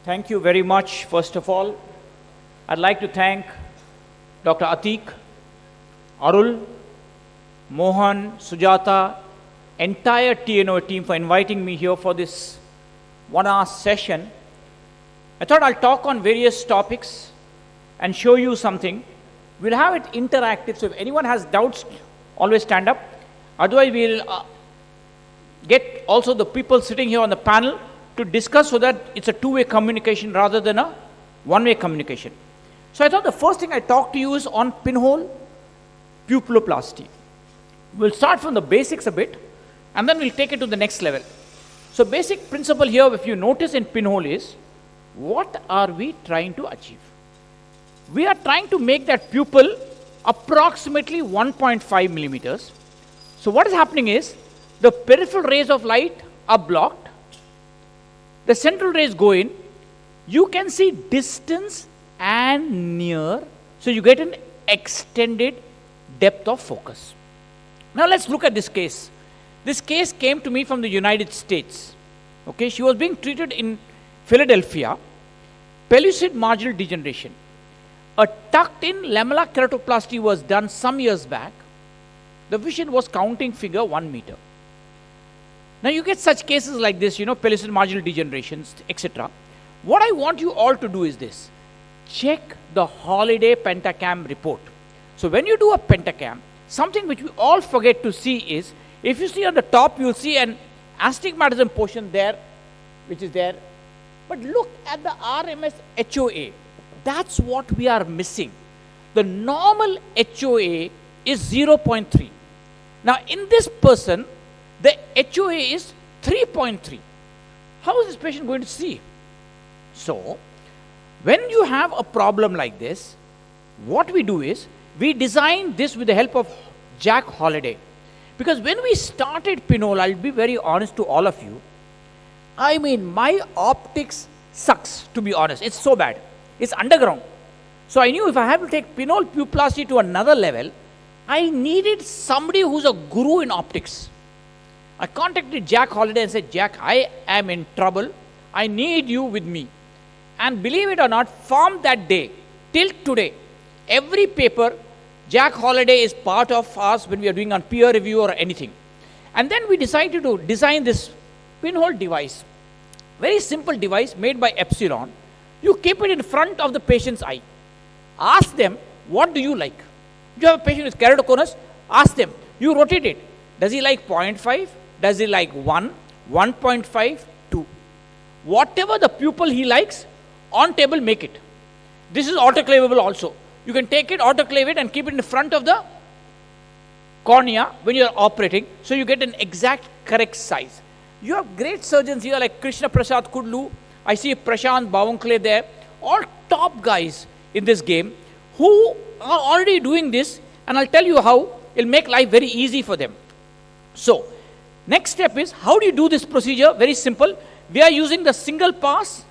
Thank you very much. First of all, I'd like to thank Dr. Atik, Arul, Mohan, Sujata, entire TNOA team for inviting me here for this 1 hour session. I thought I'll talk on various topics and show you something. We'll have it interactive, so if anyone has doubts, always stand up. Otherwise, we'll get also the people sitting here on the panel to discuss so that it's a two-way communication rather than a one-way communication. So I thought the first thing I talk to you is on pinhole pupilloplasty. We'll start from the basics a bit, and then we'll take it to the next level. So basic principle here, if you notice in pinhole is, what are we trying to achieve? We are trying to make that pupil approximately 1.5 millimeters. So what is happening is, the peripheral rays of light are blocked, the central rays go in, you can see distance and near, so you get an extended depth of focus. Now let's look at this case. This case came to me from the United States. Okay, she was being treated in Philadelphia, pellucid marginal degeneration. A tucked-in lamellar keratoplasty was done some years back. The vision was counting figure 1 meter. Now you get such cases like this, pellucid marginal degenerations, etc. What I want you all to do is this. Check the holiday pentacam report. So when you do a pentacam, something which we all forget to see is, if you see on the top, you'll see an astigmatism portion there, which is there. But look at the RMS HOA. That's what we are missing. The normal HOA is 0.3. Now in this person, the HOA is 3.3. How is this patient going to see? So, when you have a problem like this, what we do is, we design this with the help of Jack Holliday. Because when we started pinhole, I'll be very honest to all of you, I mean, my optics sucks, to be honest. It's so bad. It's underground. So I knew if I have to take pinhole pupilloplasty to another level, I needed somebody who's a guru in optics. I contacted Jack Holliday and said, Jack, I am in trouble. I need you with me. And believe it or not, from that day till today, every paper, Jack Holliday is part of us when we are doing on peer review or anything. And then we decided to design this pinhole device. Very simple device made by Epsilon. You keep it in front of the patient's eye. Ask them, what do you like? You have a patient with keratoconus, ask them, you rotate it. Does he like 0.5? Does he like 1, 1.5, 2? Whatever the pupil he likes, on table make it. This is autoclavable also. You can take it, autoclave it and keep it in front of the cornea when you are operating, so you get an exact correct size. You have great surgeons here like Krishna Prasad Kudlu, I see Prashant Bawankle there, all top guys in this game who are already doing this, and I'll tell you how it'll make life very easy for them. So, next step is, how do you do this procedure? Very simple. We are using the single pass,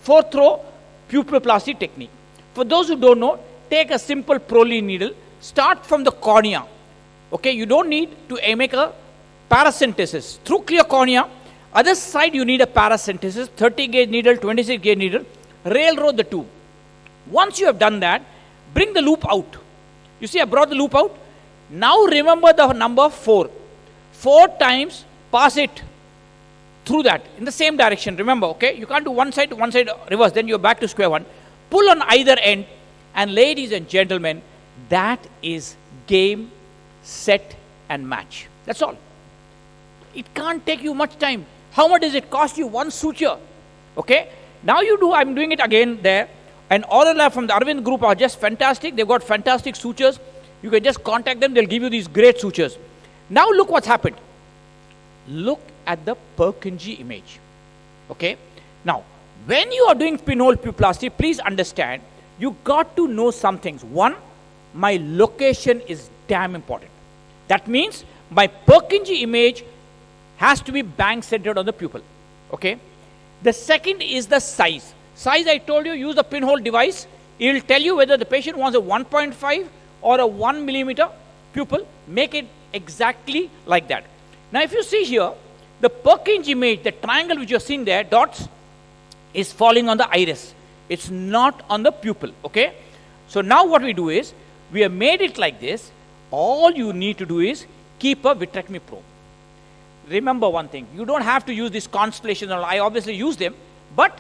4th row pupilloplasty technique. For those who don't know, take a simple Proli needle, start from the cornea. Okay, you don't need to make a paracentesis. Through clear cornea, other side you need a paracentesis, 30 gauge needle, 26 gauge needle, railroad the tube. Once you have done that, bring the loop out. You see I brought the loop out. Now remember the number 4. 4 times pass it through that in the same direction. Remember, okay? You can't do one side reverse, then you're back to square one. Pull on either end, and ladies and gentlemen, that is game, set, and match. That's all. It can't take you much time. How much does it cost you? One suture. Okay? Now you do, I'm doing it again there. And Agarwal from the Arvind group are just fantastic. They've got fantastic sutures. You can just contact them. They'll give you these great sutures. Now look what's happened. Look at the Purkinje image. Okay? Now, when you are doing pinhole pupilloplasty, please understand, you got to know some things. One, my location is damn important. That means my Purkinje image has to be bang centered on the pupil. Okay? The second is the size. Size, I told you, use the pinhole device. It will tell you whether the patient wants a 1.5 or a 1 millimeter pupil. Make it exactly like that. Now, if you see here, the Purkinje image, the triangle which you're seeing there, dots, is falling on the iris. It's not on the pupil, okay? So now what we do is, we have made it like this. All you need to do is keep a vitrectomy probe. Remember one thing, you don't have to use these constellations. I obviously use them, but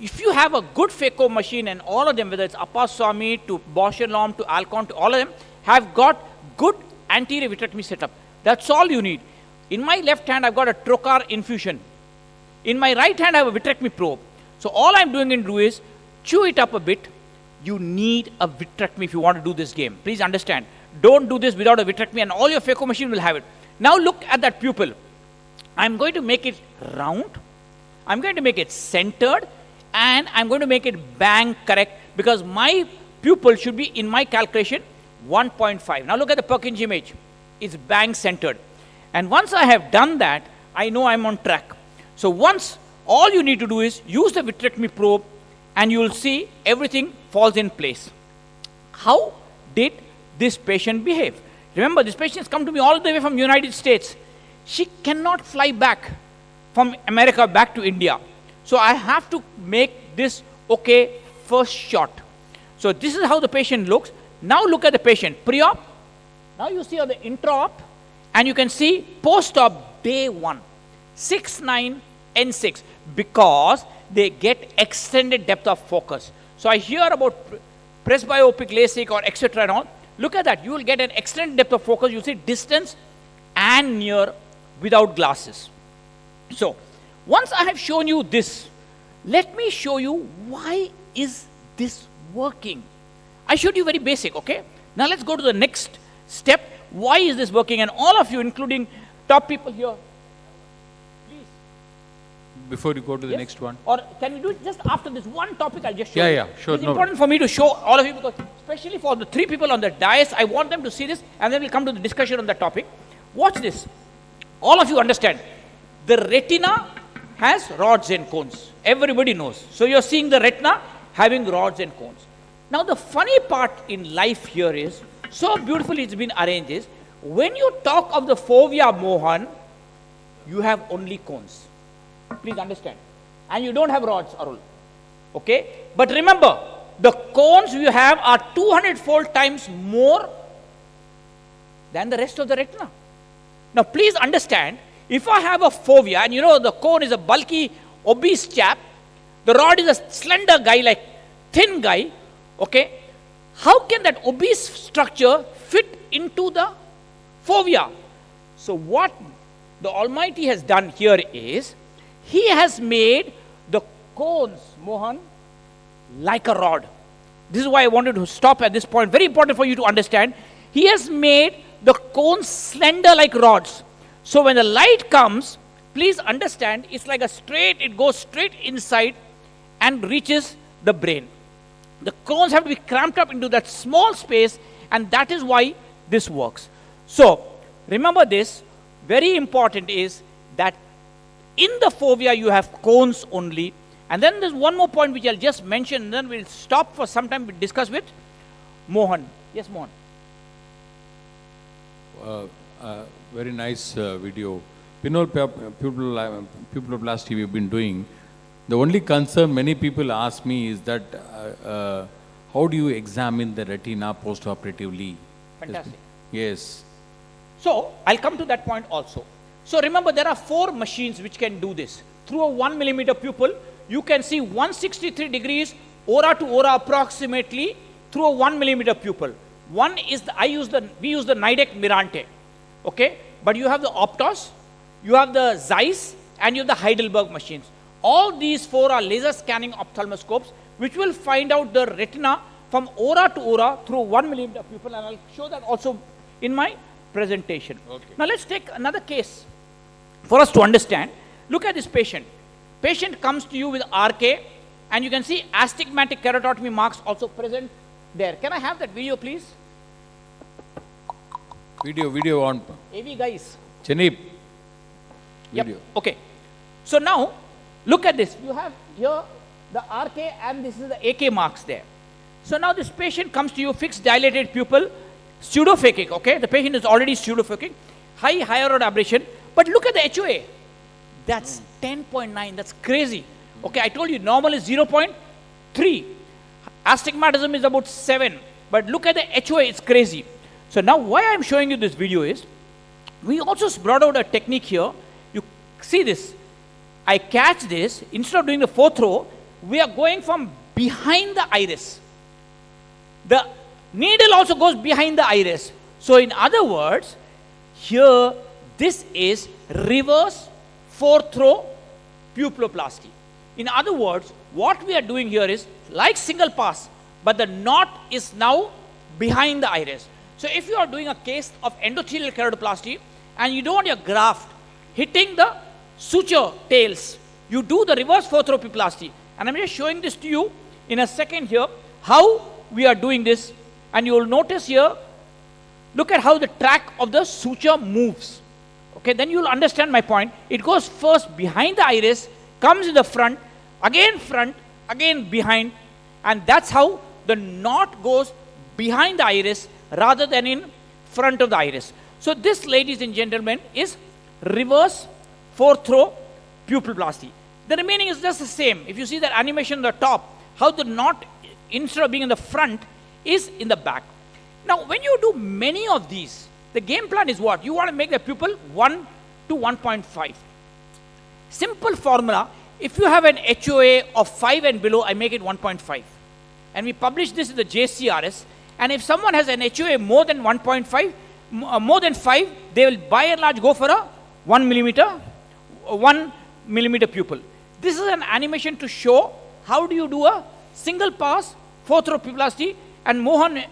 if you have a good Phaco machine, and all of them, whether it's Apaswamy to Bausch & Lomb to Alcon to all of them, have got good anterior vitrectomy setup. That's all you need. In my left hand, I've got a trocar infusion. In my right hand, I have a vitrectomy probe. So all I'm doing is chew it up a bit. You need a vitrectomy if you want to do this game. Please understand. Don't do this without a vitrectomy, and all your Phaco machine will have it. Now look at that pupil. I'm going to make it round. I'm going to make it centered. And I'm going to make it bang correct, because my pupil should be, in my calculation, 1.5. Now look at the Purkinje image. It's bang centered. And once I have done that, I know I'm on track. So once, all you need to do is use the vitrectomy probe, and you will see everything falls in place. How did this patient behave? Remember, this patient has come to me all the way from United States. She cannot fly back from America back to India. So I have to make this okay first shot. So this is how the patient looks. Now look at the patient pre-op. Now you see on the intra-op, and you can see post-op day 1, 6/9 N6, because they get extended depth of focus. So I hear about presbyopic LASIK or etc. and all. Look at that. You will get an extended depth of focus. You see distance and near without glasses. So once I have shown you this, let me show you why is this working. I showed you very basic, okay? Now let's go to the next step. Why is this working? And all of you, including top people here, please. Before you go to the next one. Or can we do it just after this one topic? I'll just show you. Yeah, sure. It's important for me to show all of you, because especially for the 3 people on the dais, I want them to see this, and then we'll come to the discussion on the topic. Watch this. All of you understand. The retina has rods and cones. Everybody knows. So you're seeing the retina having rods and cones. Now the funny part in life here is, so beautifully it's been arranged is, when you talk of the fovea, Mohan, you have only cones. Please understand. And you don't have rods, Arul. Okay? But remember, the cones you have are 200-fold times more than the rest of the retina. Now please understand, if I have a fovea, and you know the cone is a bulky, obese chap, the rod is a slender guy, like thin guy, okay? How can that obese structure fit into the fovea? So what the Almighty has done here is, He has made the cones, Mohan, like a rod. This is why I wanted to stop at this point. Very important for you to understand. He has made the cones slender like rods. So when the light comes, please understand, it's like a straight, it goes straight inside and reaches the brain. The cones have to be cramped up into that small space, and that is why this works. So remember this, very important is that in the fovea you have cones only. And then there's one more point which I'll just mention, and then we'll stop for some time to discuss with Mohan. Yes, Mohan. Very nice video. Pinhole pupilloplasty we've been doing. The only concern many people ask me is that how do you examine the retina post-operatively? Fantastic. Yes. So I'll come to that point also. So remember, there are 4 machines which can do this. Through a 1 millimeter pupil, you can see 163 degrees aura to aura approximately through a 1 millimeter pupil. One is we use the Nidec Mirante, okay? But you have the Optos, you have the Zeiss, and you have the Heidelberg machines. All these 4 are laser scanning ophthalmoscopes which will find out the retina from aura to aura through 1 millimeter pupil, and I'll show that also in my presentation. Okay. Now let's take another case for us to understand. Look at this patient. Patient comes to you with RK, and you can see astigmatic keratotomy marks also present there. Can I have that video, please? Video on. AV guys. Chenip. Yep. Okay. So now, look at this. You have here the RK, and this is the AK marks there. So now this patient comes to you, fixed dilated pupil, pseudophakic, okay? The patient is already pseudophakic, high order aberration. But look at the HOA. That's 10.9. That's crazy. Okay, I told you normal is 0.3. Astigmatism is about 7. But look at the HOA, it's crazy. So now why I'm showing you this video is, we also brought out a technique here. You see this. I catch this, instead of doing the fourth row, we are going from behind the iris. The needle also goes behind the iris. So in other words, here, this is reverse fourth row pupilloplasty. In other words, what we are doing here is like single pass, but the knot is now behind the iris. So if you are doing a case of endothelial keratoplasty and you don't want your graft hitting the suture tails, you do the reverse fourth row pupilloplasty. And I'm just showing this to you in a second here, how we are doing this. And you will notice here, look at how the track of the suture moves. Okay, then you will understand my point. It goes first behind the iris, comes in the front, again behind, and that's how the knot goes behind the iris rather than in front of the iris. So this, ladies and gentlemen, is reverse fourth row pupilloplasty. The remaining is just the same. If you see that animation on the top, how the knot, instead of being in the front, is in the back. Now, when you do many of these, the game plan is what? You want to make the pupil 1 to 1.5. Simple formula, if you have an HOA of 5 and below, I make it 1.5. And we publish this in the JCRS. And if someone has an HOA more than 1.5, more than 5, they will by and large go for a 1 millimeter pupil. This is an animation to show how do you do a single pass fourth row pupilloplasty, and Mohan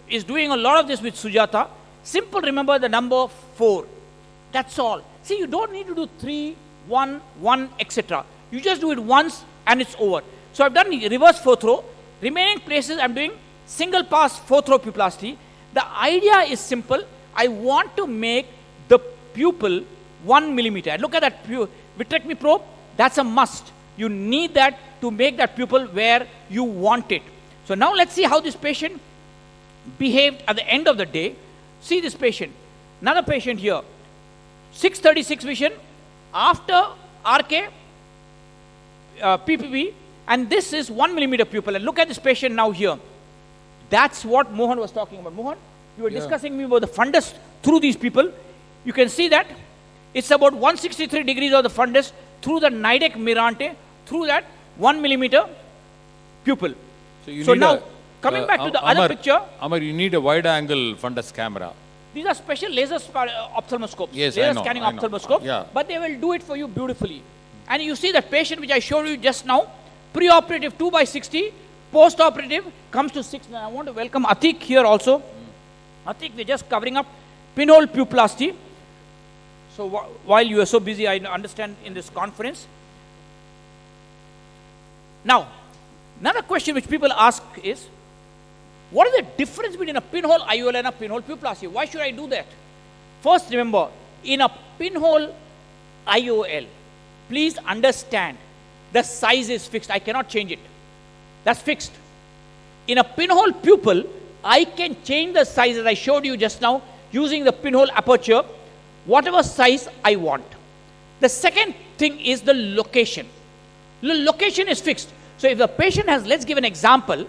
is doing a lot of this with Sujata. Simple, remember the number 4. That's all. See, you don't need to do 3, 1, 1, etc. You just do it once and it's over. So I've done reverse fourth row. Remaining places I'm doing single pass fourth row pupilloplasty. The idea is simple. I want to make the pupil 1 millimeter. And look at that vitrectomy probe. That's a must. You need that to make that pupil where you want it. So now let's see how this patient behaved at the end of the day. See this patient. Another patient here. 636 vision after RK PPB, and this is 1 millimeter pupil. And look at this patient now here. That's what Mohan was talking about. Mohan, you were discussing me about the fundus through these people. You can see that it's about 163 degrees of the fundus through the Nidec Mirante, through that 1 millimeter pupil. So now, coming back to the other picture. Amar, you need a wide angle fundus camera. These are special laser ophthalmoscopes. Yes, laser scanning ophthalmoscope. Yeah. But they will do it for you beautifully. And you see that patient which I showed you just now, pre-operative 2/60, post-operative comes to 6. Now I want to welcome Atik here also. Atik, we're just covering up pinhole pupilloplasty. So while you are so busy, I understand, in this conference. Now, another question which people ask is, what is the difference between a pinhole IOL and a pinhole pupilloplasty? Why should I do that? First, remember, in a pinhole IOL, please understand, the size is fixed. I cannot change it. That's fixed. In a pinhole pupil, I can change the size, as I showed you just now, using the pinhole aperture, whatever size I want. The second thing is the location. The location is fixed. So if the patient has, let's give an example,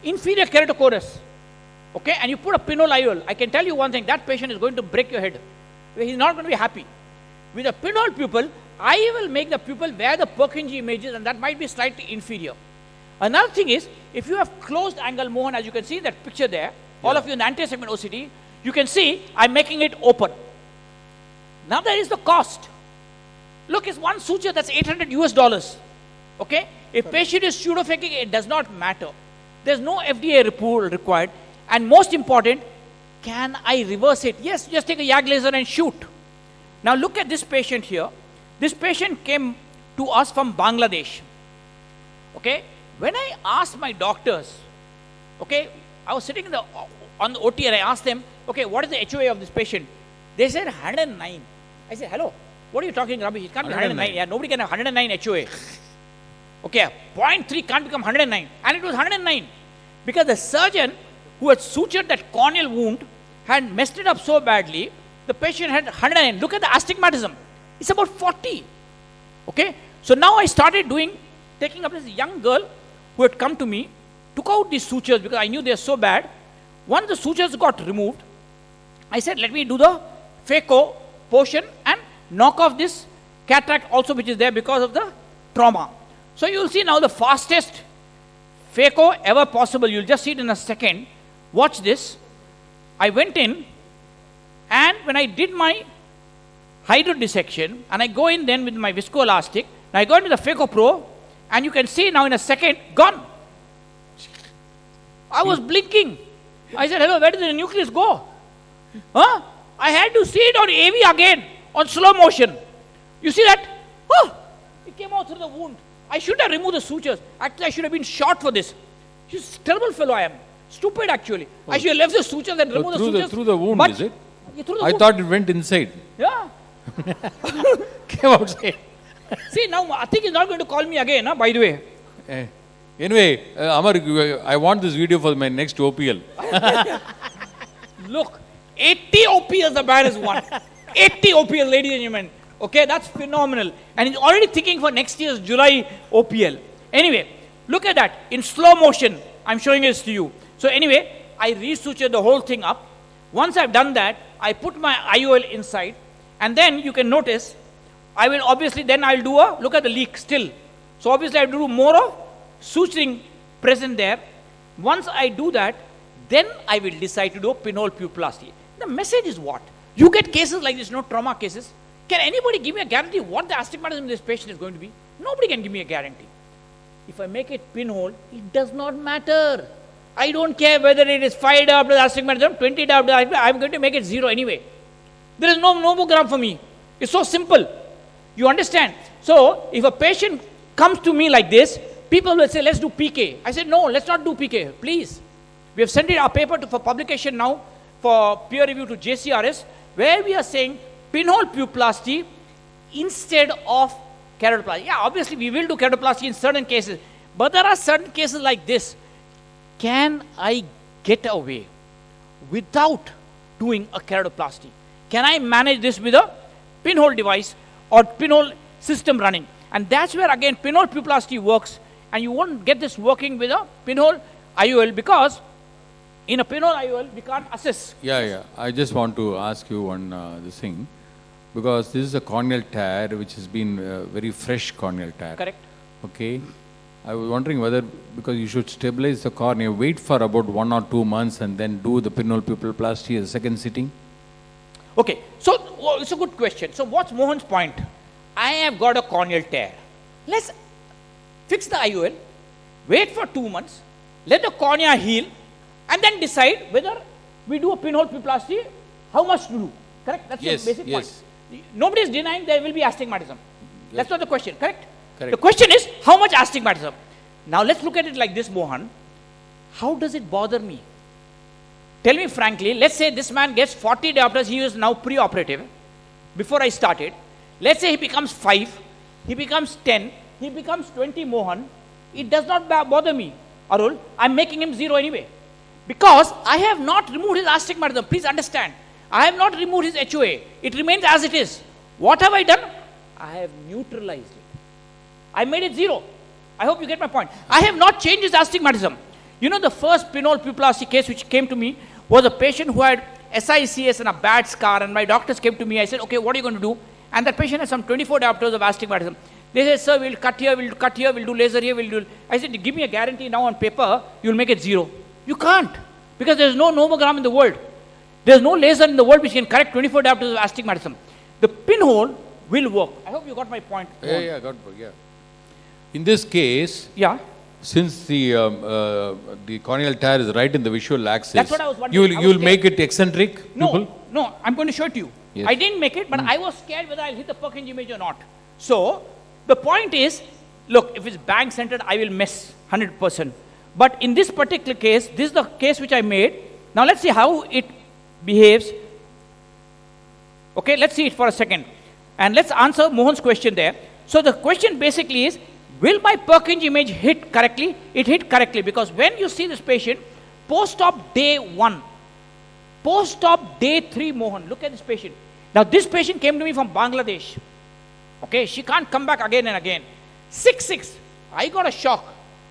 inferior keratoconus, okay, and you put a pinhole IOL, I can tell you one thing, that patient is going to break your head. He's not going to be happy. With a pinhole pupil, I will make the pupil where the Purkinje image is, and that might be slightly inferior. Another thing is, if you have closed angle Mohan, as you can see in that picture there, all of you in the anterior segment OCT, you can see I'm making it open. Now there is the cost. Look, it's one suture, that's $800. Okay? If patient is pseudophakic, it does not matter. There's no FDA report required. And most important, can I reverse it? Yes, just take a YAG laser and shoot. Now look at this patient here. This patient came to us from Bangladesh. Okay? When I asked my doctors, okay, I was sitting on the OT and I asked them, okay, what is the HOA of this patient? They said 109. I said, hello, what are you talking rubbish? It can't be 109. Yeah, nobody can have 109 HOA. Okay, 0.3 can't become 109. And it was 109. Because the surgeon who had sutured that corneal wound had messed it up so badly, the patient had 109. Look at the astigmatism. It's about 40. Okay? So now I started taking up this young girl who had come to me, took out these sutures because I knew they were so bad. Once the sutures got removed, I said, let me do the Phaco portion and knock off this cataract also which is there because of the trauma. So you will see now the fastest Phaco ever possible. You'll just see it in a second. Watch this. I went in, and when I did my hydrodissection, and I go in then with my viscoelastic, now I go into the Phaco Pro, and you can see now in a second, gone. I was blinking. I said, hello, where did the nucleus go? Huh? I had to see it on AV again, on slow motion. You see that? Oh, it came out through the wound. I should have removed the sutures. Actually, I should have been shot for this. He's a terrible fellow I am. Stupid, actually. Oh. I should have left the sutures and removed the sutures. Through the wound, is it? Yeah, through the I wound. thought it went inside. Yeah. Came outside. See, now I think he's not going to call me again, by the way. Anyway, Amar, I want this video for my next OPL. Look, 80 OPLs the man has won. 80 OPL, ladies and gentlemen. Okay, that's phenomenal. And he's already thinking for next year's July OPL. Anyway, look at that. In slow motion, I'm showing this to you. So anyway, I resutured the whole thing up. Once I've done that, I put my IOL inside. And then you can notice, I will obviously, then I'll do look at the leak still. So obviously I have to do more of suturing present there. Once I do that, then I will decide to do a pinhole pupilloplasty. The message is what? You get cases like this, trauma cases. Can anybody give me a guarantee what the astigmatism in this patient is going to be? Nobody can give me a guarantee. If I make it pinhole, it does not matter. I don't care whether it is 5 diopters astigmatism, 20 diopters, I'm going to make it 0 anyway. There is no nomogram for me. It's so simple. You understand? So, if a patient comes to me like this, people will say, let's do PK. I said, no, let's not do PK, please. We have sent our paper for publication now, for peer review to JCRS, where we are saying pinhole pupilloplasty instead of keratoplasty. Yeah, obviously we will do keratoplasty in certain cases, but there are certain cases like this. Can I get away without doing a keratoplasty? Can I manage this with a pinhole device or pinhole system running? And that's where again pinhole pupilloplasty works, and you won't get this working with a pinhole IOL because in a pinhole IOL we can't assess. Yeah. I just want to ask you one this thing, because this is a corneal tear which has been very fresh corneal tear. Correct. Okay. I was wondering whether, because you should stabilize the cornea, wait for about 1 or 2 months and then do the pinhole pupilloplasty as a second sitting. Okay, so it's a good question. So what's Mohan's point? I have got a corneal tear. Let's fix the IOL, wait for 2 months, let the cornea heal, and then decide whether we do a pinhole pupilloplasty, how much to do. Correct? That's the basic point. Nobody is denying there will be astigmatism. Yes. That's not the question, correct? Correct. The question is, how much astigmatism? Now let's look at it like this, Mohan. How does it bother me? Tell me frankly, let's say this man gets 40 diopters, he is now pre-operative, before I started. Let's say he becomes 5, he becomes 10, he becomes 20, Mohan. It does not bother me, Arul. I'm making him 0 anyway. Because I have not removed his astigmatism. Please understand. I have not removed his HOA. It remains as it is. What have I done? I have neutralized it. I made it 0. I hope you get my point. I have not changed his astigmatism. You know, the first pinhole pupilloplasty case which came to me was a patient who had SICS and a bad scar, and my doctors came to me. I said, okay, what are you going to do? And that patient has some 24 diopters of astigmatism. They said, sir, we'll cut here, we'll cut here, we'll do laser here, we'll do... I said, give me a guarantee now on paper, you'll make it 0. You can't, because there's no nomogram in the world. There's no laser in the world which can correct 24 diopters of astigmatism. The pinhole will work. I hope you got my point. Yeah, got it. Yeah. In this case, since the corneal tear is right in the visual axis, that's what I was wondering. You'll make it eccentric? No, I'm going to show it to you. Yes. I didn't make it, but I was scared whether I'll hit the Purkinje image or not. So, the point is, look, if it's bang centered, I will miss 100%. But in this particular case, this is the case which I made. Now let's see how it behaves. Okay, let's see it for a second. And let's answer Mohan's question there. So the question basically is, will my Purkinje image hit correctly? It hit correctly, because when you see this patient, post-op day 1, post-op day 3, Mohan, look at this patient. Now this patient came to me from Bangladesh. Okay, she can't come back again and again. 6.6, I got a shock,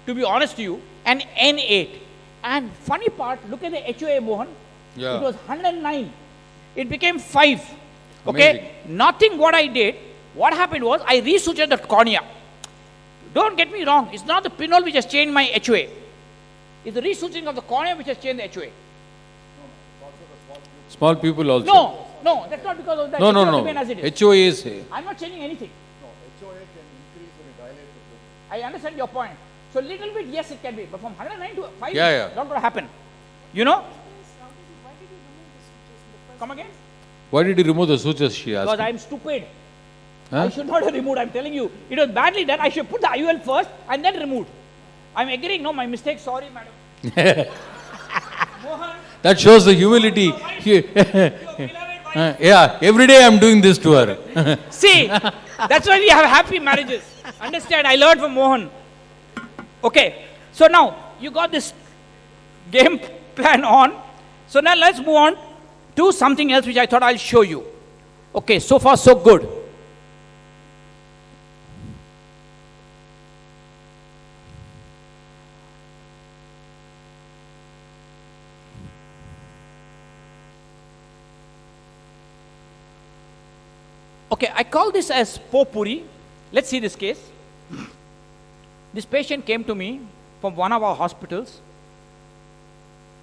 to be honest to you, and N8. And funny part, look at the HOA, Mohan. Yeah. It was 109. It became 5. Okay, Amazing. nothing what I did. What happened was, I resutured the cornea. Don't get me wrong, it's not the pinhole which has changed my HOA. It's the resuturing of the cornea which has changed the HOA. Small people also. No, no, that's not because of that. No, HOA no, remain as it no. is. HOA is. I'm not changing anything. No, HOA can increase when you dilate the. I understand your point. So little bit, yes, it can be, but from 109 to 5, Yeah. not going to happen. You know? Come again? Why did you remove the sutures, she asked? Because I'm stupid. Huh? I should not have removed, I'm telling you. It was badly done. I should put the IOL first and then removed. I'm agreeing, no, my mistake, sorry, madam. Mohan, That shows the humility. Yeah, every day I'm doing this to her. see, that's why we have happy marriages. Understand? I learned from Mohan. Okay, so now you got this game plan on. So now let's move on to something else which I thought I'll show you. Okay, so far so good. Okay, I call this as Potpourri. Let's see this case. This patient came to me from one of our hospitals.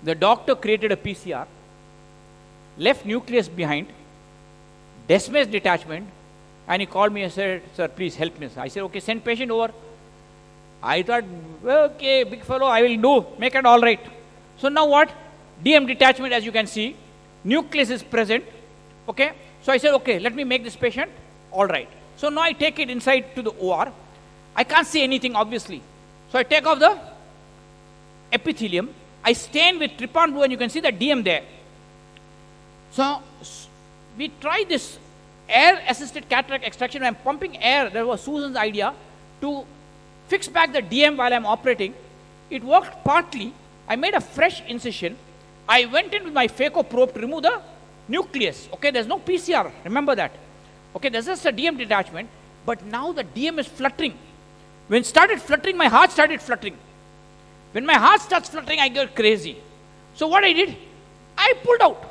The doctor created a PCR, left nucleus behind, Descemet's detachment, and he called me and said, sir, please help me. I said, okay, send patient over. I thought, okay, big fellow, I will do, make it all right. So now what? DM detachment, as you can see, nucleus is present, okay? So I said, okay, let me make this patient all right. So now I take it inside to the OR. I can't see anything, obviously. So I take off the epithelium. I stain with trypon blue, and you can see the DM there. So we tried this air-assisted cataract extraction. I'm pumping air. That was Susan's idea to fix back the DM while I'm operating. It worked partly. I made a fresh incision. I went in with my Phaco probe to remove the nucleus. Okay, there's no PCR. Remember that. Okay, there's just a DM detachment. But now the DM is fluttering. When it started fluttering, my heart started fluttering. When my heart starts fluttering, I get crazy. So what I did, I pulled out.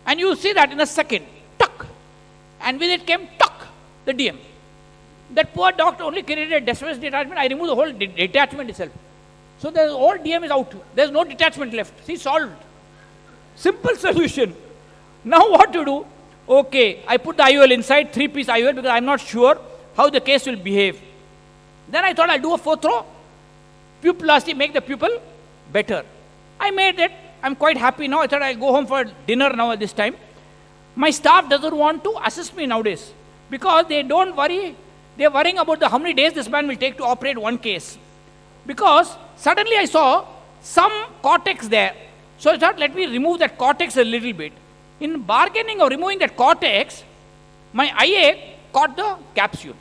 And you see that in a second, tuck. And with it came tuck, the DM. That poor doctor only created a Descemet's detachment. I removed the whole detachment itself. So the whole DM is out. There's no detachment left. See, solved. Simple solution. Now what to do? Okay, I put the IOL inside, 3-piece IOL, because I'm not sure how the case will behave. Then I thought I'll do a 4th row. Pupilloplasty, make the pupil better. I made it. I'm quite happy now. I thought I'll go home for dinner now at this time. My staff doesn't want to assist me nowadays because they don't worry. They're worrying about how many days this man will take to operate one case. Because suddenly I saw some cortex there. So I thought, let me remove that cortex a little bit. In bargaining or removing that cortex, my IA caught the capsule.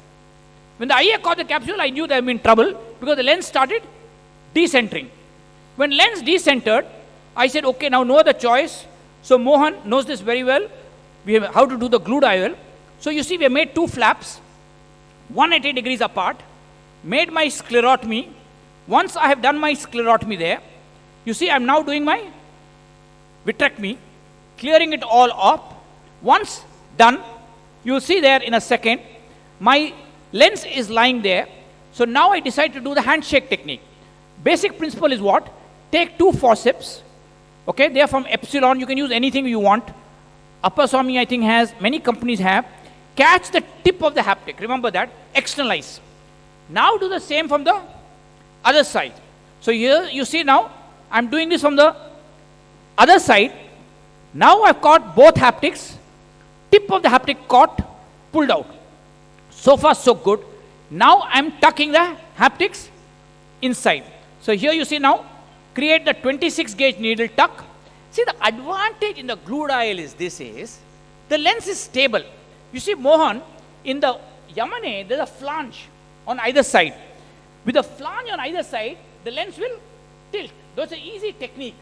When the IA caught the capsule, I knew that I'm in trouble because the lens started decentering. When lens decentered, I said, okay, now no other choice. So Mohan knows this very well. We have how to do the glued IOL. So you see, we have made 2 flaps, 180 degrees apart, made my sclerotomy. Once I have done my sclerotomy there, you see, I'm now doing my vitrectomy, clearing it all up. Once done, you'll see there in a second, my lens is lying there. So now I decide to do the handshake technique. Basic principle is what? Take 2 forceps. Okay, they are from Epsilon. You can use anything you want. Upper Swami, I think, has, many companies have. Catch the tip of the haptic. Remember that. Externalize. Now do the same from the other side. So here you see now, I'm doing this from the other side. Now I've caught both haptics. Tip of the haptic caught, pulled out. So far so good. Now I'm tucking the haptics inside. So here you see now, create the 26 gauge needle tuck. See, the advantage in the glued IOL is this is, the lens is stable. You see, Mohan, in the Yamane, there's a flange on either side. With a flange on either side, the lens will tilt. That's an easy technique.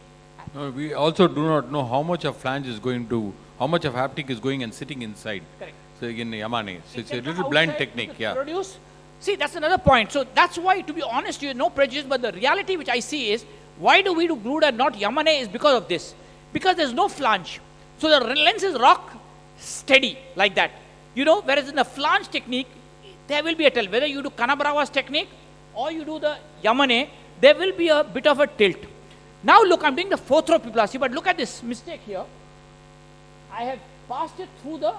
No, we also do not know how much of flange is going to, how much of haptic is going and sitting inside. Correct. So in Yamane. So it's a It can little come blind outside, technique, you can yeah. Produce. See, that's another point. So that's why, to be honest, you no prejudice, but the reality which I see is, why do we do glued and not Yamane is because of this. Because there's no flange. So the lens is rock steady like that. You know, whereas in the flange technique, there will be a tilt. Whether you do Canabrava's technique or you do the Yamane, there will be a bit of a tilt. Now look, I'm doing the fourth row pupilloplasty, but look at this mistake here. I have passed it through the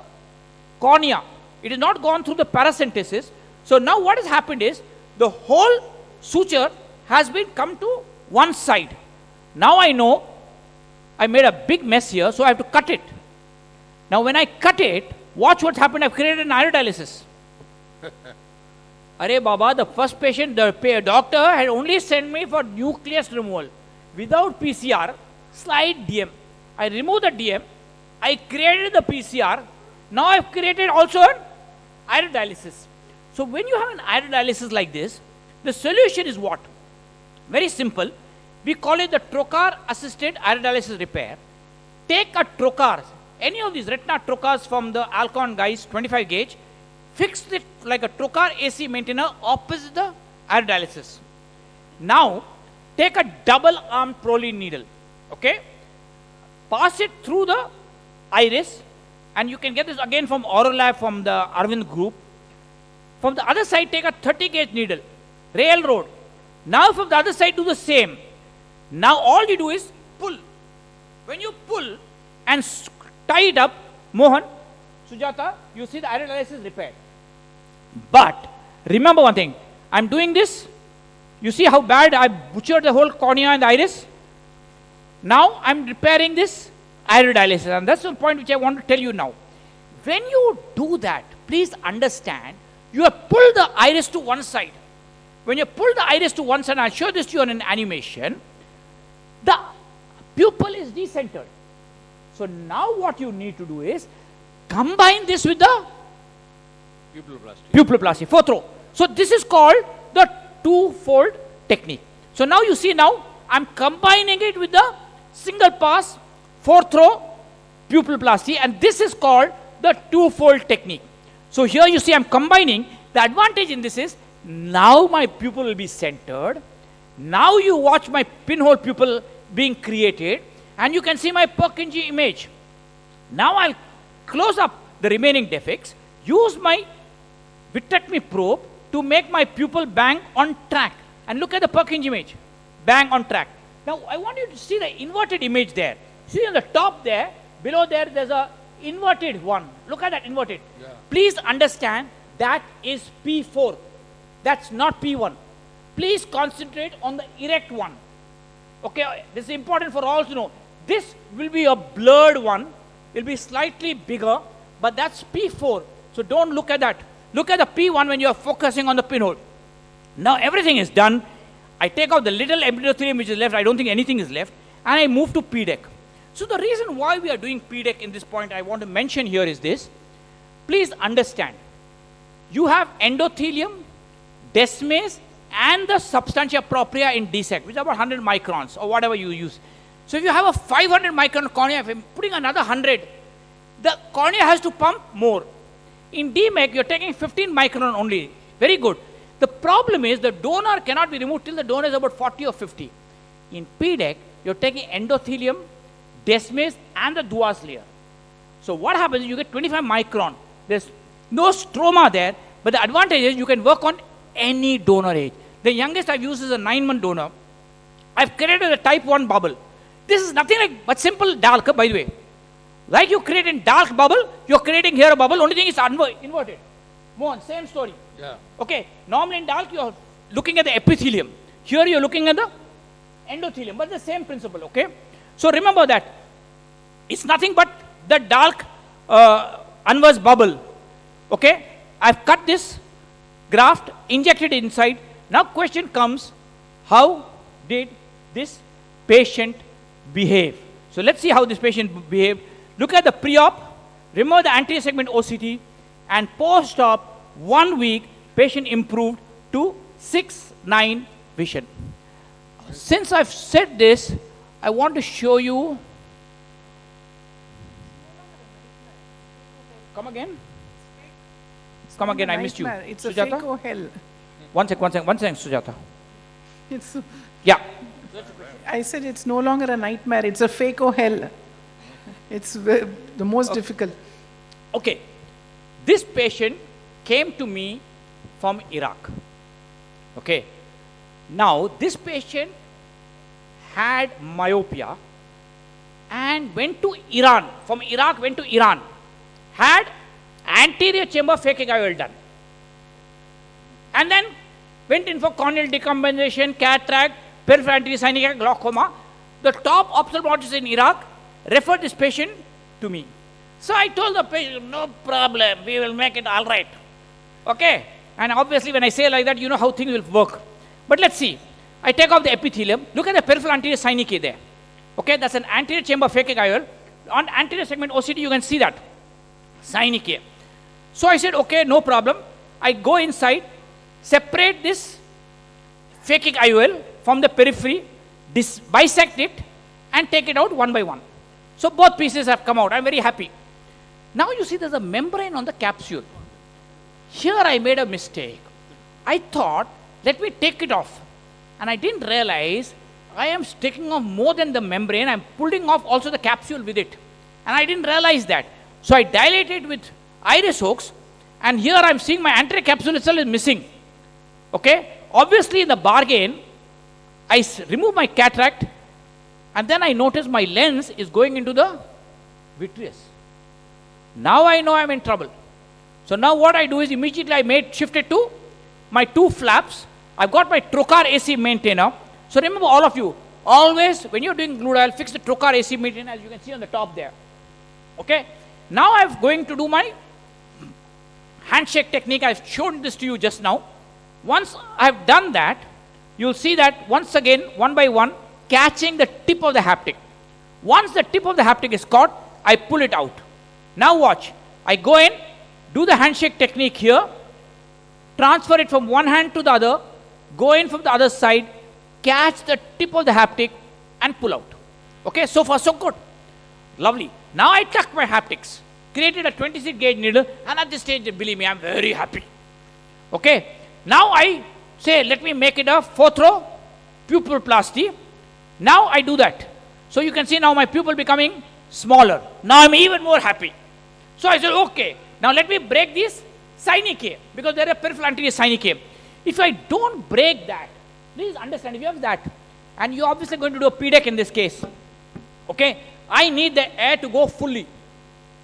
cornea. It is not gone through the paracentesis. So now what has happened is, the whole suture has been come to one side. Now I know I made a big mess here, so I have to cut it. Now when I cut it, watch what happened. I've created an iodialysis. Arey Baba, the first patient, the doctor had only sent me for nucleus removal without PCR, slide DM. I removed the DM, I created the PCR, now I've created also an iodialysis. So when you have an iodialysis like this, the solution is what? Very simple. We call it the trocar assisted iodialysis repair. Take a trocar, any of these retina trocars from the Alcon guys, 25 gauge, fix it like a trocar AC maintainer opposite the iodialysis. Now, take a double arm Proline needle, okay? Pass it through the iris, and you can get this again from Aurolab, from the Arvind group. From the other side, take a 30 gauge needle, railroad. Now from the other side, do the same. Now all you do is pull. When you pull and tie it up, Mohan, Sujata, you see the iodialysis repaired. But remember one thing, I'm doing this. You see how bad I butchered the whole cornea and the iris? Now I'm repairing this iodialysis, and that's the point which I want to tell you now. When you do that, please understand, you have pulled the iris to one side. When you pull the iris to one side, I'll show this to you on an animation, the pupil is decentered. So now what you need to do is combine this with the pupilloplasty, fourth row. So this is called the two-fold technique. So now you see, now I'm combining it with the single pass fourth row pupilloplasty, and this is called the two-fold technique. So here you see I'm combining. The advantage in this is, now my pupil will be centered. Now you watch my pinhole pupil being created, and you can see my Purkinje image. Now I'll close up the remaining defects, use my vitrectomy probe to make my pupil bang on track. And look at the Purkinje image, bang on track. Now I want you to see the inverted image there. See on the top there, below there, there's a inverted one. Look at that inverted. Yeah. Please understand, that is P4. That's not P1. Please concentrate on the erect one. Okay, this is important for all to know. This will be a blurred one. It will be slightly bigger, but that's P4. So don't look at that. Look at the P1 when you are focusing on the pinhole. Now everything is done. I take out the little endothelium which is left. I don't think anything is left. And I move to PDEC. So the reason why we are doing PDEC in this point I want to mention here is this. Please understand. You have endothelium, desmase, and the substantia propria in DSEC, which is about 100 microns or whatever you use. So if you have a 500 micron cornea, if I'm putting another 100, the cornea has to pump more. In DMEC, you're taking 15 micron only. Very good. The problem is the donor cannot be removed till the donor is about 40 or 50. In PDEC, you're taking endothelium, desmase, and the Duas layer. So what happens is you get 25 micron. There's no stroma there, but the advantage is you can work on any donor age. The youngest I've used is a 9-month donor. I've created a type 1 bubble. This is nothing like but simple dark, by the way. Like you create in dark bubble, you're creating here a bubble, only thing is inverted. Mohan, same story. Yeah. Okay, normally in dark you're looking at the epithelium. Here you're looking at the endothelium, but the same principle, okay? So remember that. It's nothing but the dark Anwar's bubble, okay? I've cut this graft, injected it inside. Now question comes, how did this patient behave? So let's see how this patient behaved. Look at the pre-op, remove the anterior segment OCT, and post-op, 1 week, patient improved to 6/9 vision. Since I've said this, I want to show you. Come again? Come again, a I missed you. nightmare. It's a Sujata? Phaco hell. One second, Sujata. It's, Yeah. I said it's no longer a nightmare, it's a Phaco hell. It's the most difficult. Okay. This patient came to me from Iraq. Okay. Now, this patient had myopia and went to Iran. From Iraq, went to Iran. Had anterior chamber phakic IOL done. And then went in for corneal decompensation, cataract, peripheral anterior synechial glaucoma. The top ophthalmologist in Iraq referred this patient to me. So I told the patient, no problem, we will make it all right. Okay? And obviously when I say like that, you know how things will work. But let's see. I take off the epithelium. Look at the peripheral anterior synechiae there. Okay? That's an anterior chamber phakic IOL. On anterior segment OCT, you can see that. Synechiae. So I said, okay, no problem. I go inside, separate this phakic IOL from the periphery, bisect it, and take it out one by one. So both pieces have come out. I'm very happy. Now you see there's a membrane on the capsule. Here I made a mistake. I thought, let me take it off. And I didn't realize I am taking off more than the membrane. I'm pulling off also the capsule with it. And I didn't realize that. So I dilated with iris hooks. And here I'm seeing my anterior capsule itself is missing. Okay? Obviously in the bargain, I remove my cataract. And then I notice my lens is going into the vitreous. Now I know I'm in trouble. So now what I do is immediately I shifted to my two flaps. I've got my trocar AC maintainer. So remember all of you, always when you're doing glue dial, fix the trocar AC maintainer as you can see on the top there. Okay? Now I'm going to do my handshake technique. I've shown this to you just now. Once I've done that, you'll see that once again, one by one, catching the tip of the haptic. Once the tip of the haptic is caught, I pull it out. Now watch. I go in, do the handshake technique here, transfer it from one hand to the other, go in from the other side, catch the tip of the haptic and pull out. Okay, so far so good. Lovely. Now I tuck my haptics, created a 26 gauge needle, and at this stage, believe me, I'm very happy. Okay, now I say, let me make it a 4-throw pupilloplasty. Now I do that. So you can see now my pupil becoming smaller. Now I'm even more happy. So I said, okay, now let me break this synechiae, because there are peripheral anterior synechiae. If I don't break that, please understand, if you have that, and you're obviously going to do a PDEC in this case, okay, I need the air to go fully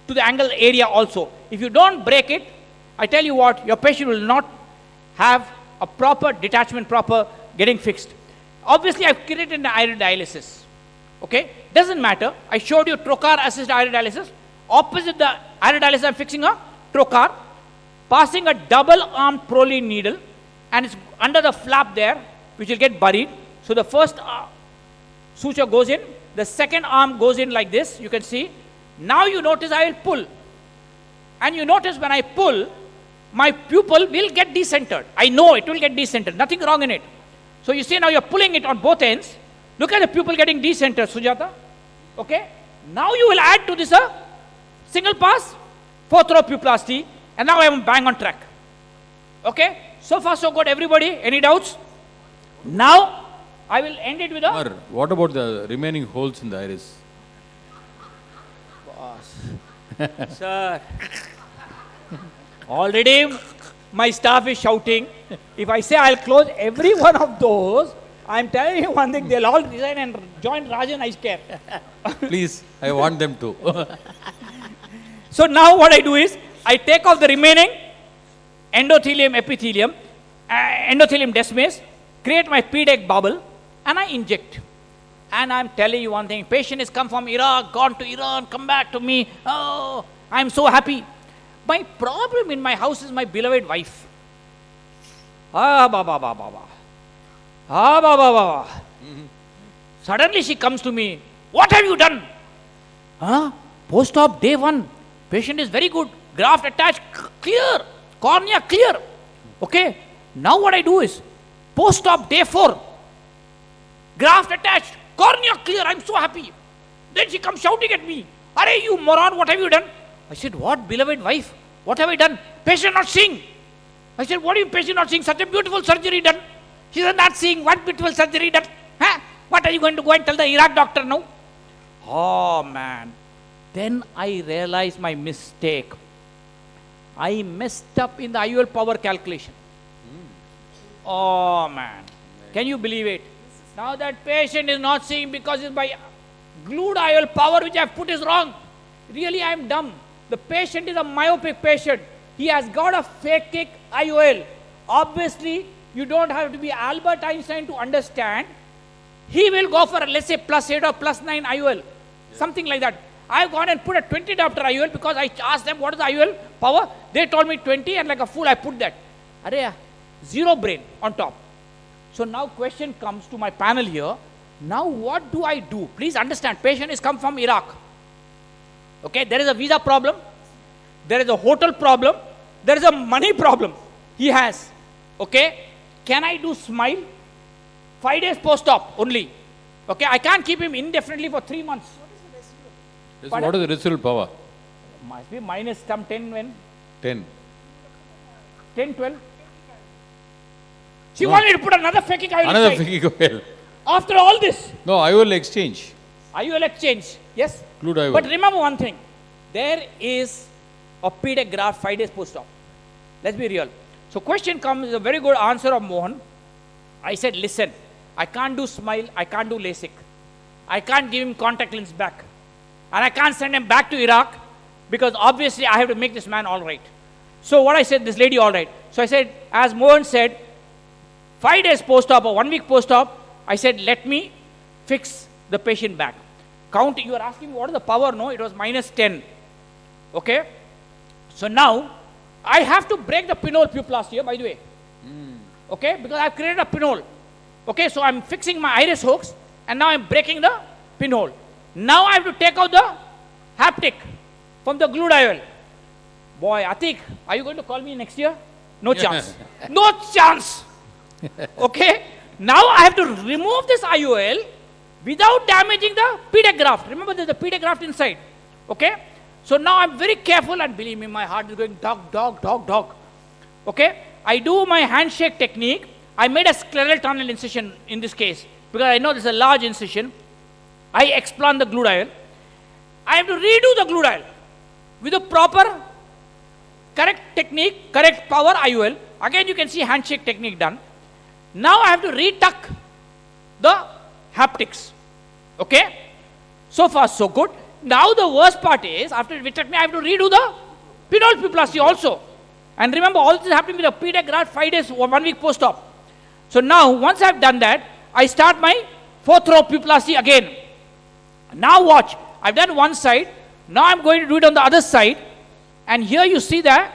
to the angle area also. If you don't break it, I tell you what, your patient will not have a proper detachment, proper getting fixed. Obviously, I've created an iridiolysis. Okay, doesn't matter. I showed you trocar assisted iridiolysis. Opposite the iridiolysis, I'm fixing a trocar, passing a double-armed Proline needle, and it's under the flap there, which will get buried. So the first suture goes in, the second arm goes in like this. You can see. Now you notice I will pull, and you notice when I pull, my pupil will get decentered. I know it will get decentered. Nothing wrong in it. So you see now you're pulling it on both ends. Look at the pupil getting decentered, Sujata. Okay? Now you will add to this a single pass, 4-throw pupiloplasty, and now I am bang on track. Okay? So far so good, everybody. Any doubts? Now I will end it with a... Amar, what about the remaining holes in the iris? Boss. Sir. Already my staff is shouting. If I say I'll close every one of those, I'm telling you one thing, they'll all resign and join Rajan Eye Care. Please, I want them to. So now what I do is, I take off the remaining endothelium, epithelium, endothelium desmase, create my PDEC bubble, and I inject. And I'm telling you one thing, patient has come from Iraq, gone to Iran, come back to me. Oh, I'm so happy. My problem in my house is my beloved wife. Suddenly she comes to me. What have you done? Post-op day 1. Patient is very good. Graft attached, clear. Cornea clear. Okay. Now what I do is, post-op day 4. Graft attached, cornea clear. I'm so happy. Then she comes shouting at me. Arey, you moron, what have you done? I said, what, beloved wife? What have I done? Patient not seeing. I said, what are you patient not seeing? Such a beautiful surgery done. She said, not seeing what beautiful surgery done. Huh? What are you going to go and tell the Iraq doctor now? Oh man. Then I realized my mistake. I messed up in the IOL power calculation. Oh man. Can you believe it? Now that patient is not seeing because my glued IOL power which I have put is wrong. Really I am dumb. The patient is a myopic patient. He has got a phakic IOL. Obviously, you don't have to be Albert Einstein to understand. He will go for, let's say, +8 or +9 IOL. Something like that. I've gone and put a 20 diopter IOL because I asked them what is the IOL power. They told me 20 and like a fool I put that. Arey, zero brain on top. So now question comes to my panel here. Now what do I do? Please understand, patient is come from Iraq. Okay, there is a visa problem. There is a hotel problem. There is a money problem he has. Okay, can I do smile? 5 days post-op only. Okay, I can't keep him indefinitely for 3 months. What is the residual power? Must be minus some 10 when? 10. 10, 12. She wanted to put another phakic IOL Another inside. Phakic IOL. After all this. No, IOL exchange. IOL exchange. Yes. Glued IOL. But remember one thing. There is a PDEC graft 5 days post-op. Let's be real. So question comes, a very good answer of Mohan. I said, listen, I can't do smile, I can't do LASIK. I can't give him contact lens back. And I can't send him back to Iraq because obviously I have to make this man all right. So what I said, this lady all right. So I said, as Mohan said, 5 days post-op or 1 week post-op, I said, let me fix the patient back. Count, you are asking what is the power? No, it was -10. Okay. So now, I have to break the pinhole pupilloplasty here, by the way. Okay, because I've created a pinhole. Okay, so I'm fixing my iris hooks, and now I'm breaking the pinhole. Now I have to take out the haptic from the glued IOL. Boy, Atik, are you going to call me next year? No chance. No chance. Okay, now I have to remove this IOL without damaging the PDEC graft. Remember, there's a PDEC graft inside. Okay, so now I'm very careful, and believe me, my heart is going dog, dog, dog, dog. Okay, I do my handshake technique. I made a scleral tunnel incision in this case because I know this is a large incision. I explant the glued IOL. I have to redo the glued IOL with a proper, correct technique, correct power IOL. Again, you can see handshake technique done. Now I have to retuck the haptics. Okay? So far, so good. Now the worst part is, after vitrectomy, I have to redo the pinhole pupilloplasty also. And remember, all this is happening with a PDEC graft 5 days or 1 week post-op. So now, once I have done that, I start my 4th row pupilloplasty again. Now watch, I've done one side. Now I'm going to do it on the other side. And here you see that.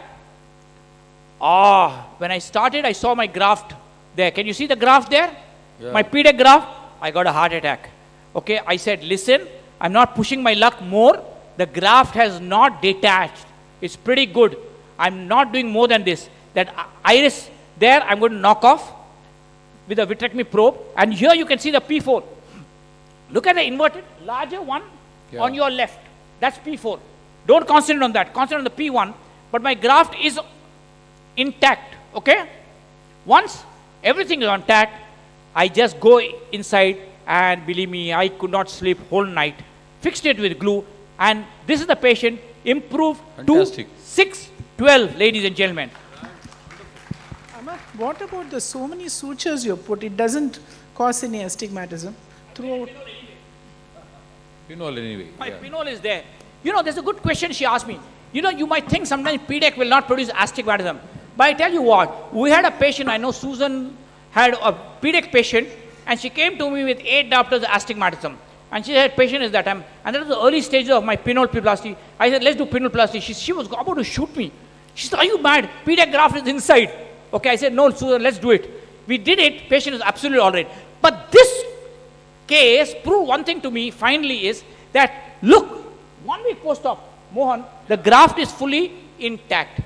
When I started, I saw my graft there. Can you see the graft there? Yeah. My PDEC graft, I got a heart attack. Okay, I said, listen, I'm not pushing my luck more. The graft has not detached. It's pretty good. I'm not doing more than this. That iris there, I'm going to knock off with a vitrectomy probe. And here you can see the P4. Look at the inverted, larger one on your left. That's P4. Don't concentrate on that. Concentrate on the P1. But my graft is intact. Okay? Once everything is intact, I just go inside, and believe me, I could not sleep whole night. Fixed it with glue, and this is the patient improved. Fantastic. To 6/12, ladies and gentlemen. Amar, what about the so many sutures you put? It doesn't cause any astigmatism throughout. Pinhole anyway. My pinhole is there. You know, there's a good question she asked me. You know, you might think sometimes PDEC will not produce astigmatism. But I tell you what, we had a patient, I know Susan had a PDEC patient, and she came to me with 8 diopters of astigmatism. And she said, patient is that time. And that was the early stages of my pinhole pupilloplasty. I said, let's do pinhole plasty. She was about to shoot me. She said, are you mad? PDEC graft is inside. Okay, I said, no, Susan, let's do it. We did it. Patient is absolutely all right. But this case proved one thing to me finally is that, look, 1 week post-op, Mohan, the graft is fully intact.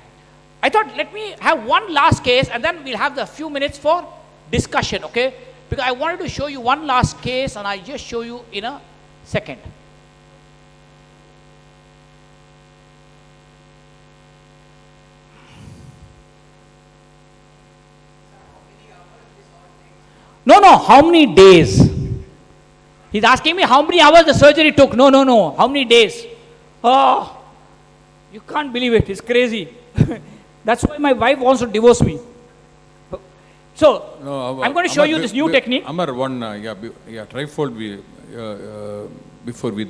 I thought, let me have one last case, and then we'll have the few minutes for discussion, okay? Because I wanted to show you one last case, and I'll just show you in a second. No, no, how many days? He's asking me how many hours the surgery took. No, no, no, how many days? Oh, you can't believe it. It's crazy. That's why my wife wants to divorce me. So, No, I'm going to show you this new technique. Amar, trifold. Before we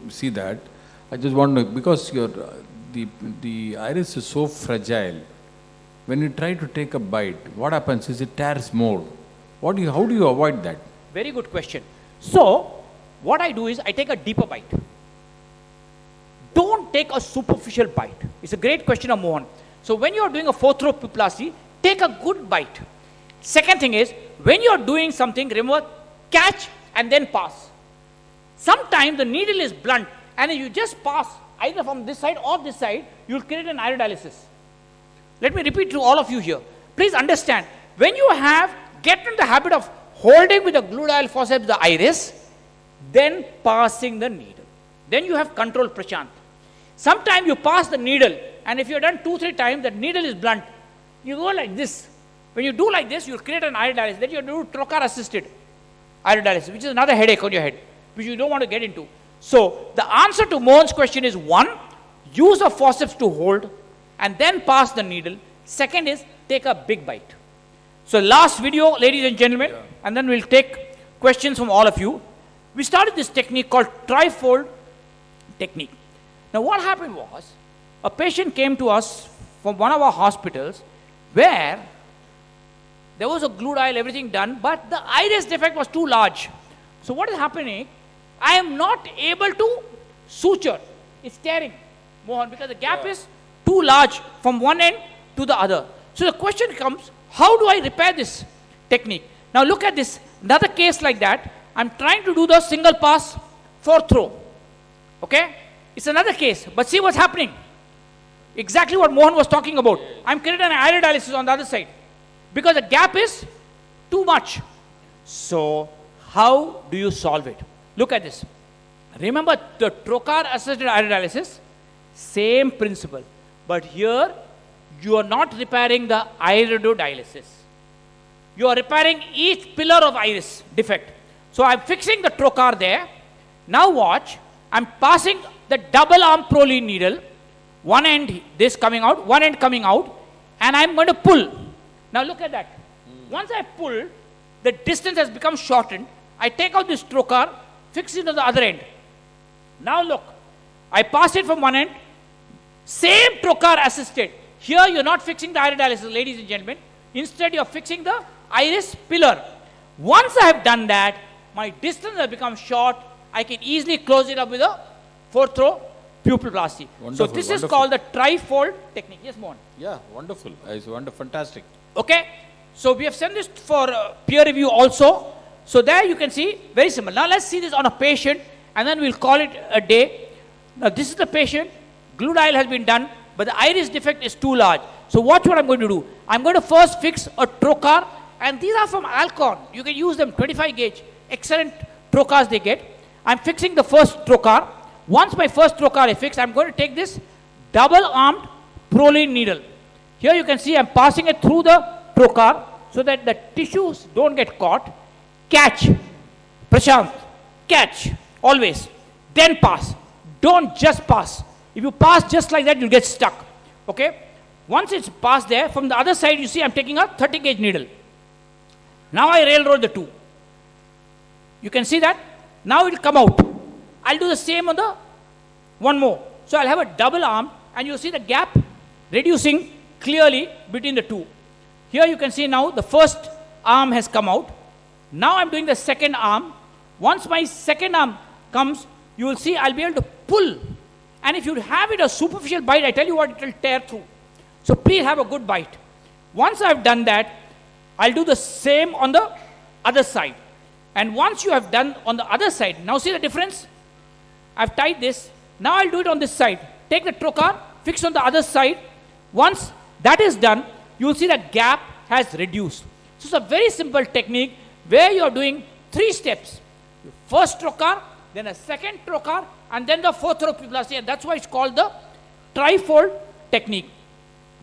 see that, I just want to, because the iris is so fragile. When you try to take a bite, what happens is it tears more. How do you avoid that? Very good question. So, what I do is I take a deeper bite. Don't take a superficial bite. It's a great question of Mohan. So, when you are doing a fourth row pupilloplasty, take a good bite. Second thing is, when you are doing something, remember, catch and then pass. Sometimes the needle is blunt, and if you just pass either from this side or this side, you will create an iodialysis. Let me repeat to all of you here. Please understand, when you get in the habit of holding with the gluteal forceps the iris, then passing the needle. Then you have control, Prashant. Sometimes you pass the needle, and if you have done 2-3 times, the needle is blunt. You go like this. When you do like this, you will create an iodialysis. Then you do trocar assisted iodialysis, which is another headache on your head, which you don't want to get into. So, the answer to Mohan's question is 1, use the forceps to hold and then pass the needle. Second is, take a big bite. So, last video, ladies and gentlemen, and then we'll take questions from all of you. We started this technique called Trifold technique. Now, what happened was, a patient came to us from one of our hospitals where there was a gluteal, everything done, but the iris defect was too large. So, what is happening? I am not able to suture. It's tearing, Mohan, because the gap is too large from one end to the other. So, the question comes, how do I repair this technique? Now, look at this. Another case like that. I'm trying to do the single pass fourth row. Okay? It's another case. But see what's happening. Exactly what Mohan was talking about. I'm creating an iodialysis on the other side, because the gap is too much. So, how do you solve it? Look at this. Remember the trocar assisted iodialysis? Same principle. But here, you are not repairing the iridodialysis. You are repairing each pillar of iris defect. So, I am fixing the trocar there. Now watch. I am passing the double arm Proline needle. One end this coming out, one end coming out. And I am going to pull. Now look at that. Once I pull, the distance has become shortened. I take out this trocar, fix it on the other end. Now look, I pass it from one end, same trocar assisted. Here you are not fixing the iodialysis, ladies and gentlemen. Instead you are fixing the iris pillar. Once I have done that, my distance has become short. I can easily close it up with a fourth row pupilloplasty. So this is called the trifold technique. Yes, Mohan? Yeah, wonderful. It's fantastic. Okay, so we have sent this for peer review also. So there you can see, very simple. Now let's see this on a patient, and then we'll call it a day. Now this is the patient, gluteal has been done, but the iris defect is too large. So watch what I'm going to do. I'm going to first fix a trocar, and these are from Alcon. You can use them, 25 gauge, excellent trocars they get. I'm fixing the first trocar. Once my first trocar is fixed, I'm going to take this double-armed Proline needle. Here you can see I'm passing it through the trocar so that the tissues don't get caught. Catch. Prashant, catch. Always. Then pass. Don't just pass. If you pass just like that, you'll get stuck. Okay? Once it's passed there, from the other side, you see I'm taking a 30 gauge needle. Now I railroad the two. You can see that? Now it will come out. I'll do the same on the one more. So I'll have a double arm, and you'll see the gap reducing clearly between the two. Here you can see now the first arm has come out. Now I'm doing the second arm. Once my second arm comes, you will see I'll be able to pull. And if you have it a superficial bite, I tell you what, it will tear through. So please have a good bite. Once I've done that, I'll do the same on the other side. And once you have done on the other side, now see the difference? I've tied this. Now I'll do it on this side. Take the trocar, fix on the other side. Once that is done, you will see the gap has reduced. So it's a very simple technique where you are doing 3 steps. First trocar, then a second trocar, and then the fourth row pupilloplasty, and that's why it's called the trifold technique.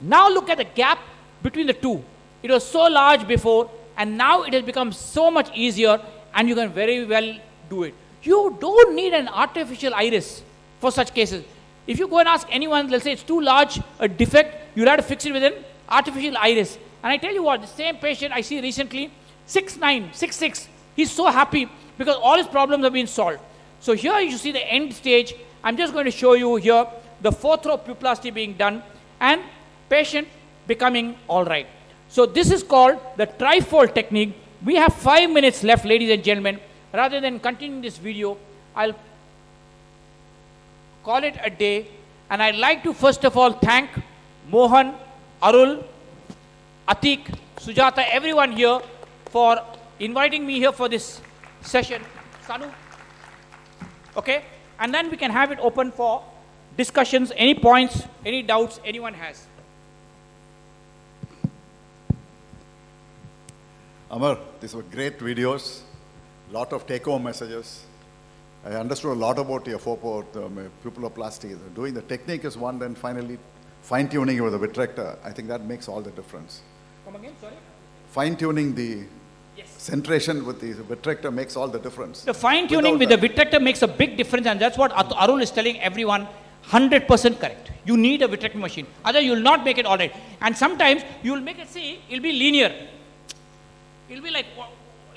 Now look at the gap between the two. It was so large before, and And now it has become so much easier, and you can very well do it. You don't need an artificial iris for such cases. If you go and ask anyone, they'll say it's too large a defect, you'll have to fix it with an artificial iris. And I tell you what, the same patient I see recently, 6'9", 6'6", he's so happy because all his problems have been solved. So here you see the end stage. I'm just going to show you here the 4th row pupilloplasty being done and patient becoming all right. So this is called the Trifold technique. We have 5 minutes left, ladies and gentlemen. Rather than continuing this video, I'll call it a day. And I'd like to first of all thank Mohan, Arul, Atik, Sujata, everyone here for inviting me here for this session. Sanu? Okay? And then we can have it open for discussions, any points, any doubts anyone has. Amar, these were great videos, lot of take-home messages. I understood a lot about your Phaco, the pupilloplasty. Doing the technique is one, then finally fine-tuning it with the vitrector. I think that makes all the difference. Come again, sorry? Fine-tuning the centration with the vitrector makes all the difference. The fine-tuning with the vitrector makes a big difference, and that's what Arul is telling everyone, 100% correct. You need a vitrector machine. Otherwise, you will not make it all right. And sometimes, you will make it, see, it will be linear. It will be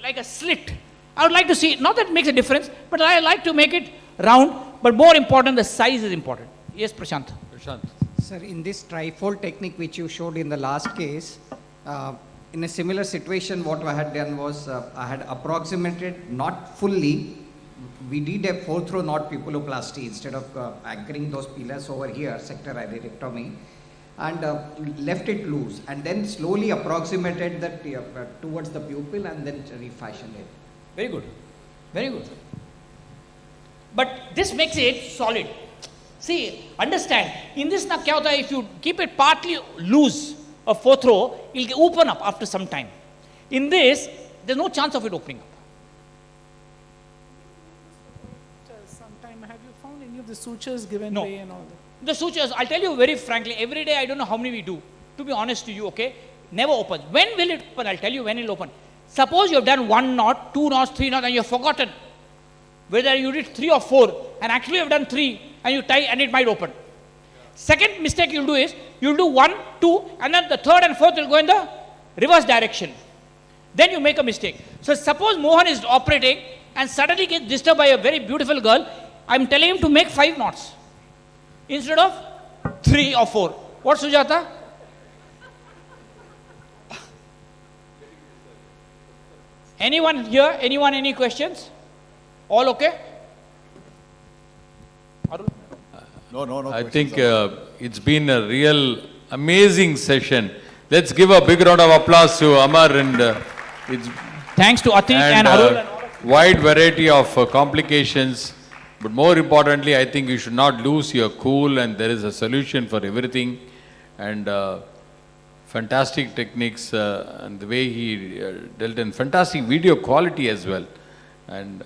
like a slit. I would like to see, not that it makes a difference, but I like to make it round, but more important, the size is important. Yes, Prashant. Prashant. Sir, in this trifold technique which you showed in the last case, in a similar situation, what I had done was I had approximated, not fully, we did a 4th row knot pupilloplasty instead of anchoring those pillars over here, sector iridectomy, and left it loose, and then slowly approximated that towards the pupil and then refashioned it. Very good. Very good. But this makes it solid. See, understand, in this na kya hota hai, if you keep it partly loose, a 4th row, it will open up after some time. In this, there's no chance of it opening up. Sometime, have you found any of the sutures given No. way and all that? The sutures, I'll tell you very frankly, every day I don't know how many we do. To be honest to you, okay? Never opens. When will it open? I'll tell you when it will open. Suppose you have done 1 knot, 2 knots, 3 knots, and you have forgotten whether you did 3 or 4, and actually you have done 3, and you tie, and it might open. Second mistake you'll do is, you'll do 1, 2, and then the 3rd and 4th will go in the reverse direction. Then you make a mistake. So suppose Mohan is operating, and suddenly gets disturbed by a very beautiful girl, I'm telling him to make 5 knots, instead of 3 or 4. What, Sujata? Anyone here? Anyone, any questions? All okay? Arul? No. I think it's been a real amazing session. Let's give a big round of applause to Amar and it's Thanks to Atik and Arul. wide variety of complications. But more importantly, I think you should not lose your cool, and there is a solution for everything. And fantastic techniques and the way he dealt in fantastic video quality as well. And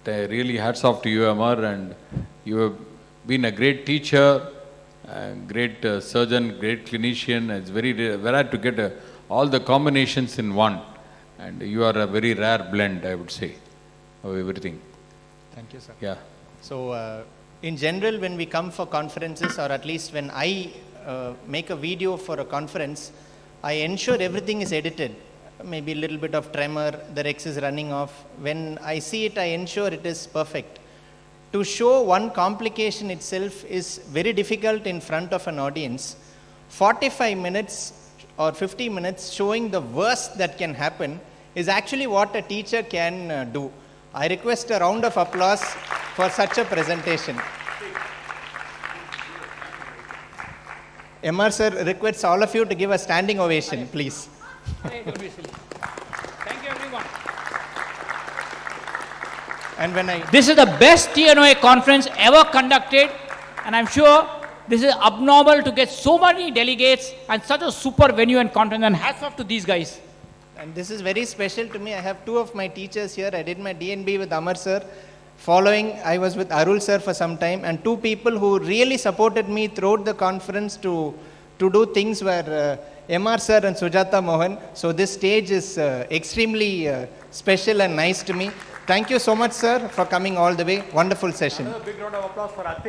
really hats off to you, Amar, and you have been a great teacher, great surgeon, great clinician. It's very rare to get all the combinations in one. And you are a very rare blend, I would say, of everything. Thank you, sir. Yeah. So, in general, when we come for conferences, or at least when I make a video for a conference, I ensure everything is edited. Maybe a little bit of tremor, the Rex is running off. When I see it, I ensure it is perfect. To show one complication itself is very difficult in front of an audience. 45 minutes or 50 minutes showing the worst that can happen is actually what a teacher can do. I request a round of applause for such a presentation. Amar sir requests all of you to give a standing ovation, please. Hey, don't be silly. Thank you, everyone. And when I This is the best TNOA conference ever conducted, and I'm sure this is abnormal to get so many delegates and such a super venue and conference, and hats off to these guys. And this is very special to me. I have 2 of my teachers here. I did my DNB with Amar sir. Following, I was with Arul sir for some time, and 2 people who really supported me throughout the conference to do things were MR sir and Sujata Mohan. So this stage is extremely special and nice to me. Thank you so much, sir, for coming all the way. Wonderful session. Another big round of applause for Atik.